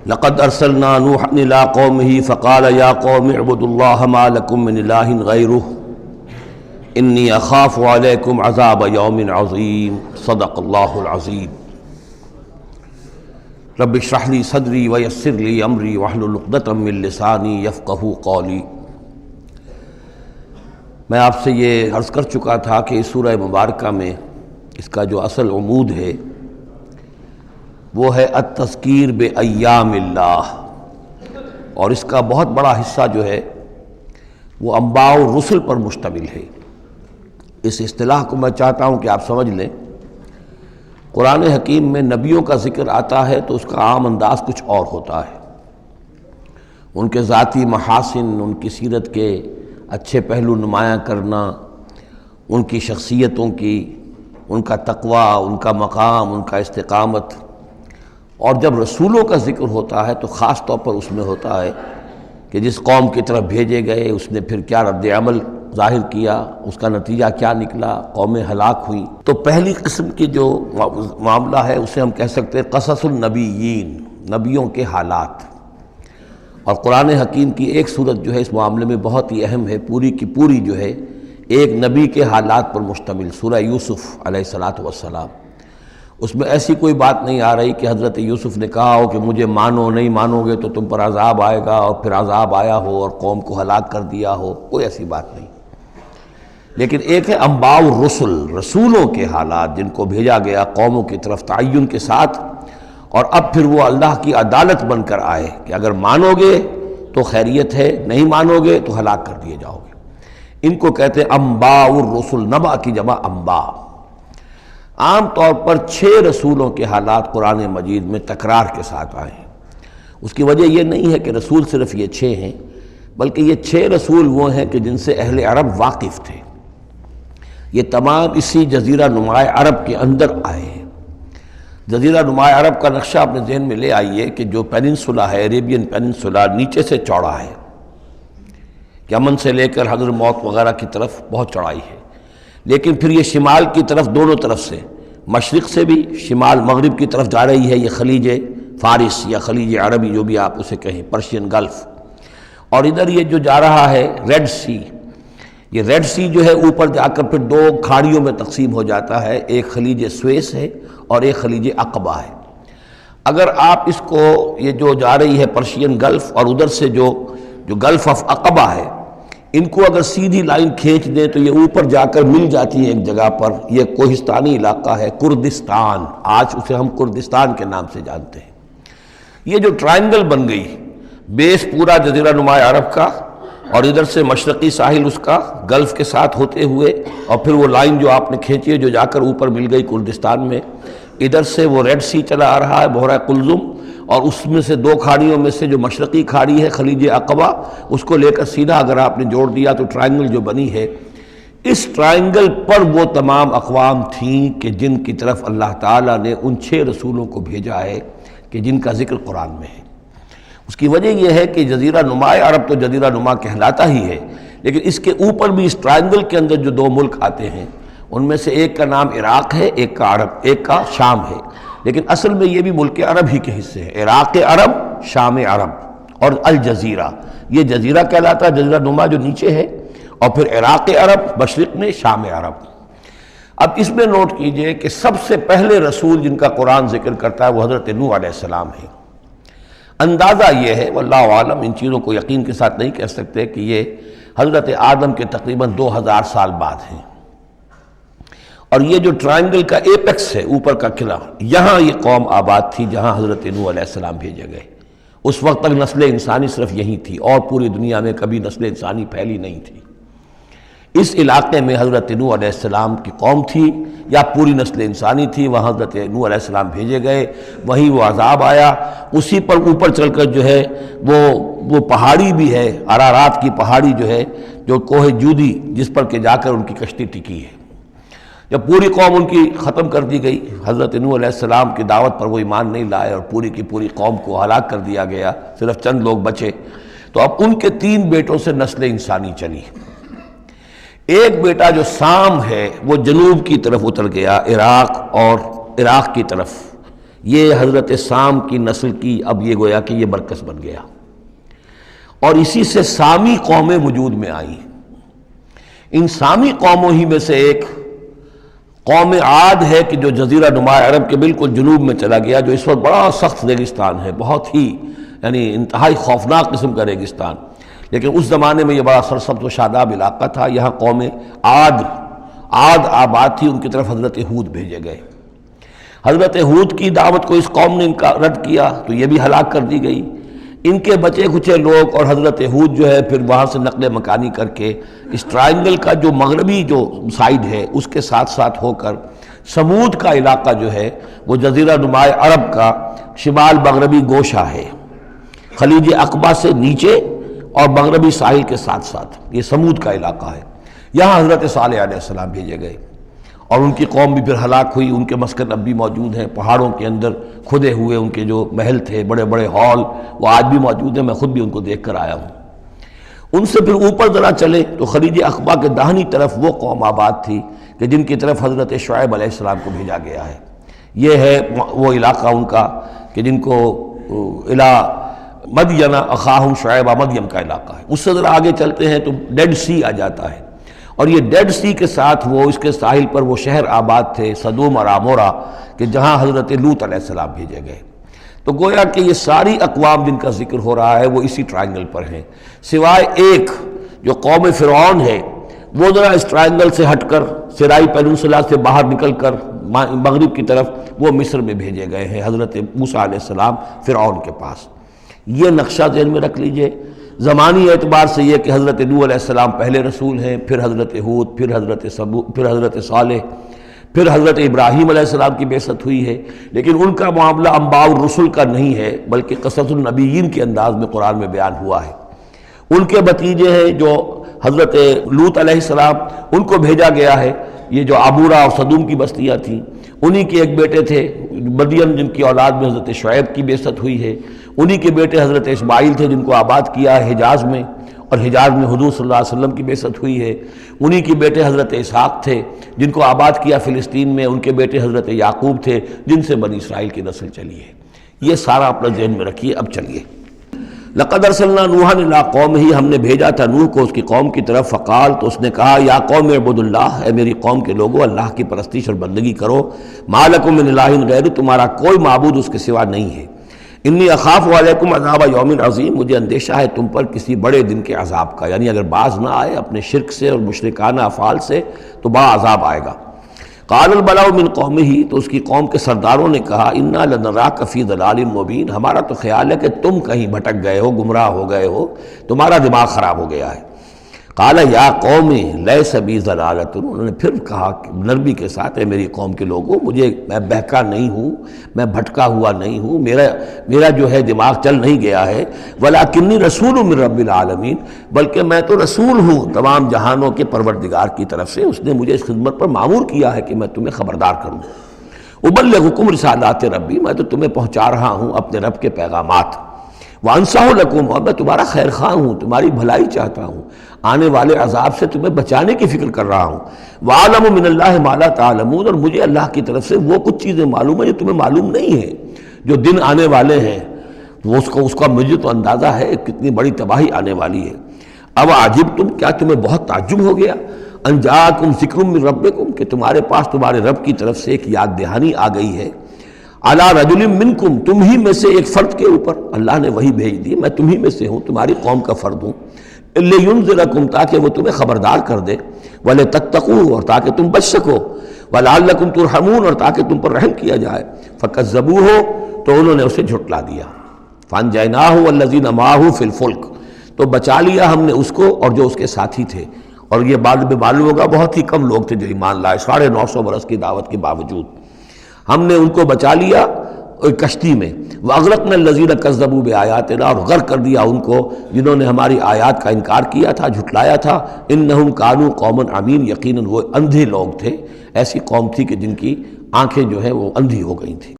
لقد ارسلنا نوحا الى قومه فقال يا قوم اعبدوا الله ما لكم من اله غيره انی اخاف علیکم عذاب یوم عظیم صدق اللہ العظیم رب اشرح لی صدری ویسر لی امری واحلل عقدۃ من لسانی یفقہوا قولی۔ میں آپ سے یہ عرض کر چکا تھا کہ اس سورہ مبارکہ میں اس کا جو اصل عمود ہے وہ ہے التذکیر بایام اللہ، اور اس کا بہت بڑا حصہ جو ہے وہ انباء الرسل پر مشتمل ہے۔ اس اصطلاح کو میں چاہتا ہوں کہ آپ سمجھ لیں۔ قرآن حکیم میں نبیوں کا ذکر آتا ہے تو اس کا عام انداز کچھ اور ہوتا ہے، ان کے ذاتی محاسن، ان کی سیرت کے اچھے پہلو نمایاں کرنا، ان کی شخصیتوں کی، ان کا تقوی، ان کا مقام، ان کا استقامت۔ اور جب رسولوں کا ذکر ہوتا ہے تو خاص طور پر اس میں ہوتا ہے کہ جس قوم کی طرف بھیجے گئے اس نے پھر کیا رد عمل ظاہر کیا، اس کا نتیجہ کیا نکلا، قومیں ہلاک ہوئیں۔ تو پہلی قسم کی جو معاملہ ہے اسے ہم کہہ سکتے ہیں قصص النبیین، نبیوں کے حالات۔ اور قرآن حکیم کی ایک صورت جو ہے اس معاملے میں بہت ہی اہم ہے، پوری کی پوری جو ہے ایک نبی کے حالات پر مشتمل، سورہ یوسف علیہ الصلاۃ والسلام۔ اس میں ایسی کوئی بات نہیں آ رہی کہ حضرت یوسف نے کہا ہو کہ مجھے مانو، نہیں مانو گے تو تم پر عذاب آئے گا، اور پھر عذاب آیا ہو اور قوم کو ہلاک کر دیا ہو، کوئی ایسی بات نہیں۔ لیکن ایک ہے انباء الرسل، رسولوں کے حالات جن کو بھیجا گیا قوموں کی طرف تعین کے ساتھ، اور اب پھر وہ اللہ کی عدالت بن کر آئے کہ اگر مانو گے تو خیریت ہے، نہیں مانو گے تو ہلاک کر دیے جاؤ گے۔ ان کو کہتے ہیں انباء الرسل، نبأ کی جمع انباء۔ عام طور پر 6 رسولوں کے حالات قرآن مجید میں تکرار کے ساتھ آئے ہیں۔ اس کی وجہ یہ نہیں ہے کہ رسول صرف یہ 6 ہیں، بلکہ یہ 6 رسول وہ ہیں کہ جن سے اہل عرب واقف تھے۔ یہ تمام اسی جزیرہ نماء عرب کے اندر آئے ہیں۔ جزیرہ نماء عرب کا نقشہ اپنے ذہن میں لے آئیے کہ جو پیننسولا ہے، عریبین پیننسولا، نیچے سے چوڑا ہے، یمن سے لے کر حضر موت وغیرہ کی طرف بہت چوڑائی ہے، لیکن پھر یہ شمال کی طرف دونوں طرف سے، مشرق سے بھی شمال مغرب کی طرف جا رہی ہے، یہ خلیج فارس یا خلیج عربی جو بھی آپ اسے کہیں، پرشین گلف۔ اور ادھر یہ جو جا رہا ہے ریڈ سی، یہ ریڈ سی جو ہے اوپر جا کر پھر 2 کھاڑیوں میں تقسیم ہو جاتا ہے، ایک خلیج سویس ہے اور ایک خلیج عقبہ ہے۔ اگر آپ اس کو، یہ جو جا رہی ہے پرشین گلف اور ادھر سے جو گلف آف عقبہ ہے، ان کو اگر سیدھی لائن کھینچ دیں تو یہ اوپر جا کر مل جاتی ہیں ایک جگہ پر۔ یہ کوہستانی علاقہ ہے، کردستان، آج اسے ہم کردستان کے نام سے جانتے ہیں۔ یہ جو ٹرائنگل بن گئی، بیس پورا جزیرہ نماء عرب کا، اور ادھر سے مشرقی ساحل اس کا گلف کے ساتھ ہوتے ہوئے، اور پھر وہ لائن جو آپ نے کھینچی ہے جو جا کر اوپر مل گئی کردستان میں، ادھر سے وہ ریڈ سی چلا آ رہا ہے، بحیرہ قلزم، اور اس میں سے 2 کھاڑیوں میں سے جو مشرقی کھاڑی ہے خلیج عقبہ، اس کو لے کر سیدھا اگر آپ نے جوڑ دیا تو ٹرائنگل جو بنی ہے، اس ٹرائنگل پر وہ تمام اقوام تھیں کہ جن کی طرف اللہ تعالیٰ نے ان 6 رسولوں کو بھیجا ہے کہ جن کا ذکر قرآن میں ہے۔ اس کی وجہ یہ ہے کہ جزیرہ نماء عرب تو جزیرہ نما کہلاتا ہی ہے، لیکن اس کے اوپر بھی اس ٹرائنگل کے اندر جو 2 ملک آتے ہیں، ان میں سے ایک کا نام عراق ہے، ایک کا عرب، ایک کا شام ہے، لیکن اصل میں یہ بھی ملک عرب ہی کے حصے ہیں۔ عراق عرب، شام عرب، اور الجزیرہ، یہ جزیرہ کہلاتا ہے، جزیرہ نما جو نیچے ہے، اور پھر عراق عرب مشرق میں، شام عرب۔ اب اس میں نوٹ کیجئے کہ سب سے پہلے رسول جن کا قرآن ذکر کرتا ہے وہ حضرت نوح علیہ السلام ہے۔ اندازہ یہ ہے، واللہ عالم، ان چیزوں کو یقین کے ساتھ نہیں کہہ سکتے، کہ یہ حضرت آدم کے تقریباً 2000 سال بعد ہیں۔ اور یہ جو ٹرائنگل کا ایپیکس ہے، اوپر کا قلعہ، یہاں یہ قوم آباد تھی جہاں حضرت نوح علیہ السلام بھیجے گئے۔ اس وقت تک نسل انسانی صرف یہی تھی، اور پوری دنیا میں کبھی نسل انسانی پھیلی نہیں تھی۔ اس علاقے میں حضرت نوح علیہ السلام کی قوم تھی، یا پوری نسل انسانی تھی، وہاں حضرت نوح علیہ السلام بھیجے گئے، وہیں وہ عذاب آیا۔ اسی پر اوپر چل کر جو ہے وہ پہاڑی بھی ہے، ارارات کی پہاڑی جو ہے، جو کوہ جودی، جس پر کہ جا کر ان کی کشتی ٹکی ہے۔ جب پوری قوم ان کی ختم کر دی گئی، حضرت نوح علیہ السلام کی دعوت پر وہ ایمان نہیں لائے، اور پوری کی پوری قوم کو ہلاک کر دیا گیا، صرف چند لوگ بچے۔ تو اب ان کے 3 بیٹوں سے نسل انسانی چلی۔ ایک بیٹا جو سام ہے وہ جنوب کی طرف اتر گیا، عراق اور عراق کی طرف، یہ حضرت سام کی نسل کی اب یہ گویا کہ یہ مرکز بن گیا، اور اسی سے سامی قومیں وجود میں آئیں۔ ان سامی قوموں ہی میں سے ایک قوم عاد ہے کہ جو جزیرہ نما عرب کے بالکل جنوب میں چلا گیا، جو اس وقت بڑا سخت ریگستان ہے، بہت ہی یعنی انتہائی خوفناک قسم کا ریگستان، لیکن اس زمانے میں یہ بڑا سرسبز و شاداب علاقہ تھا۔ یہاں قوم عاد آباد تھی، ان کی طرف حضرت ہود بھیجے گئے۔ حضرت ہود کی دعوت کو اس قوم نے رد کیا تو یہ بھی ہلاک کر دی گئی۔ ان کے بچے کچھ لوگ اور حضرت ہود جو ہے پھر وہاں سے نقل مکانی کر کے اس ٹرائنگل کا جو مغربی جو سائیڈ ہے اس کے ساتھ ساتھ ہو کر سمود کا علاقہ جو ہے وہ جزیرہ نما عرب کا شمال مغربی گوشہ ہے، خلیج عقبہ سے نیچے اور مغربی ساحل کے ساتھ ساتھ یہ سمود کا علاقہ ہے۔ یہاں حضرت صالح علیہ السلام بھیجے گئے اور ان کی قوم بھی پھر ہلاک ہوئی۔ ان کے مسکن اب بھی موجود ہیں، پہاڑوں کے اندر کھدے ہوئے ان کے جو محل تھے، بڑے بڑے ہال، وہ آج بھی موجود ہیں، میں خود بھی ان کو دیکھ کر آیا ہوں۔ ان سے پھر اوپر ذرا چلے تو خلیج عقبہ کے داہنی طرف وہ قوم آباد تھی کہ جن کی طرف حضرت شعیب علیہ السلام کو بھیجا گیا ہے۔ یہ ہے وہ علاقہ ان کا کہ جن کو الی مدین اخاہم شعیب مدین کا علاقہ ہے۔ اس سے ذرا آگے چلتے ہیں تو ڈیڈ سی آ جاتا ہے، اور یہ ڈیڈ سی کے ساتھ وہ اس کے ساحل پر وہ شہر آباد تھے سدوم اور عمورہ کہ جہاں حضرت لوط علیہ السلام بھیجے گئے۔ تو گویا کہ یہ ساری اقوام جن کا ذکر ہو رہا ہے وہ اسی ٹرائنگل پر ہیں، سوائے ایک جو قوم فرعون ہے، وہ ذرا اس ٹرائنگل سے ہٹ کر سرائی پیننسولا سے باہر نکل کر مغرب کی طرف وہ مصر میں بھیجے گئے ہیں حضرت موسیٰ علیہ السلام فرعون کے پاس۔ یہ نقشہ ذہن میں رکھ لیجئے۔ زمانی اعتبار سے یہ کہ حضرت نوح علیہ السلام پہلے رسول ہیں، پھر حضرت ہود، پھر حضرت صالح، پھر حضرت ابراہیم علیہ السلام کی بعثت ہوئی ہے، لیکن ان کا معاملہ انباء الرسل کا نہیں ہے بلکہ قصص النبیین کے انداز میں قرآن میں بیان ہوا ہے۔ ان کے بھتیجے ہیں جو حضرت لوط علیہ السلام، ان کو بھیجا گیا ہے۔ یہ جو عمورہ اور صدوم کی بستیاں تھیں، انہی کے ایک بیٹے تھے مدین جن کی اولاد میں حضرت شعیب کی بعثت ہوئی ہے، انہی کے بیٹے حضرت اسماعیل تھے جن کو آباد کیا ہے حجاز میں، اور حجاز میں حضور صلی اللہ علیہ وسلم کی بعثت ہوئی ہے۔ انہی کے بیٹے حضرت اسحاق تھے جن کو آباد کیا فلسطین میں، ان کے بیٹے حضرت یعقوب تھے جن سے بنی اسرائیل کی نسل چلی ہے۔ یہ سارا اپنا ذہن میں رکھیے۔ اب چلیے، لقد ارسلنا نوحا الی قومہ، ہم نے بھیجا تھا نوح کو اس کی قوم کی طرف، فقال، تو اس نے کہا، یا قوم اعبدوا اللہ، اے میری قوم کے لوگو اللہ کی پرستش اور بندگی کرو، ما لکم من الہ غیرہ، تمہارا کوئی معبود اس کے سوا نہیں ہے، انی اخاف علیکم عذاب یوم عظیم، مجھے اندیشہ ہے تم پر کسی بڑے دن کے عذاب کا، یعنی اگر باز نہ آئے اپنے شرک سے اور مشرکانہ افعال سے تو بڑا عذاب آئے گا۔ قال الملأ من قومہ، تو اس کی قوم کے سرداروں نے کہا، انا لنراک فی ضلال مبین، ہمارا تو خیال ہے کہ تم کہیں بھٹک گئے ہو، گمراہ ہو گئے ہو، تمہارا دماغ خراب ہو گیا ہے۔ قال یا قوم لیس بی ضلالۃ، انہوں نے پھر کہا نرمی کے ساتھ، اے میری قوم کے لوگوں، میں بہکا نہیں ہوں، میں بھٹکا ہوا نہیں ہوں، میرا جو ہے دماغ چل نہیں گیا ہے، ولکنی رسول من رب العالمین، بلکہ میں تو رسول ہوں تمام جہانوں کے پروردگار کی طرف سے، اس نے مجھے اس خدمت پر مامور کیا ہے کہ میں تمہیں خبردار کروں۔ ابلغکم رسالات ربی، میں تو تمہیں پہنچا رہا ہوں اپنے رب کے پیغامات، وانصح لکم، اور میں تمہارا خیر خواہ ہوں، تمہاری بھلائی چاہتا ہوں، آنے والے عذاب سے تمہیں بچانے کی فکر کر رہا ہوں۔ وَأَعْلَمُ مِنَ اللَّهِ مَا لَا تَعْلَمُونَ، اور مجھے اللہ کی طرف سے وہ کچھ چیزیں معلوم ہیں جو تمہیں معلوم نہیں ہیں، جو دن آنے والے ہیں وہ اس کا مجھے تو اندازہ ہے کتنی بڑی تباہی آنے والی ہے۔ اب عجبتم، کیا تمہیں بہت تعجب ہو گیا، ان جاءکم ذکر من ربکم، کہ تمہارے پاس تمہارے رب کی طرف سے ایک یاد دہانی آ گئی ہے، علی رجل منکم، تم ہی میں سے ایک فرد کے اوپر اللہ نے وہی بھیج دی، میں تم ہی میں سے ہوں، تمہاری قوم کا فرد ہوں، لینذرکم، تاکہ وہ تمہیں خبردار کر دے، ولتتقوا، اور تاکہ تم بچ سکو، ولعلکم ترحمون، اور تاکہ تم پر رحم کیا جائے۔ فکذبوہ، تو انہوں نے اسے جھٹلا دیا، فانجیناہ والذین معہ فی الفلک، تو بچا لیا ہم نے اس کو اور جو اس کے ساتھی تھے، اور یہ بعد میں معلوم ہوگا بہت ہی کم لوگ تھے جو ایمان لائے، 950 برس کی دعوت کے باوجود ہم نے ان کو بچا لیا کشتی میں۔ وَأَغْرَقْنَا الَّذِينَ كَذَّبُوا بِآيَاتِنَا، اور غرق کر دیا ان کو جنہوں نے ہماری آیات کا انکار کیا تھا، جھٹلایا تھا۔ إِنَّهُمْ كَانُوا قَوْمًا عَمِينَ، یقیناً وہ اندھے لوگ تھے، ایسی قوم تھی کہ جن کی آنکھیں جو ہے وہ اندھی ہو گئی تھیں۔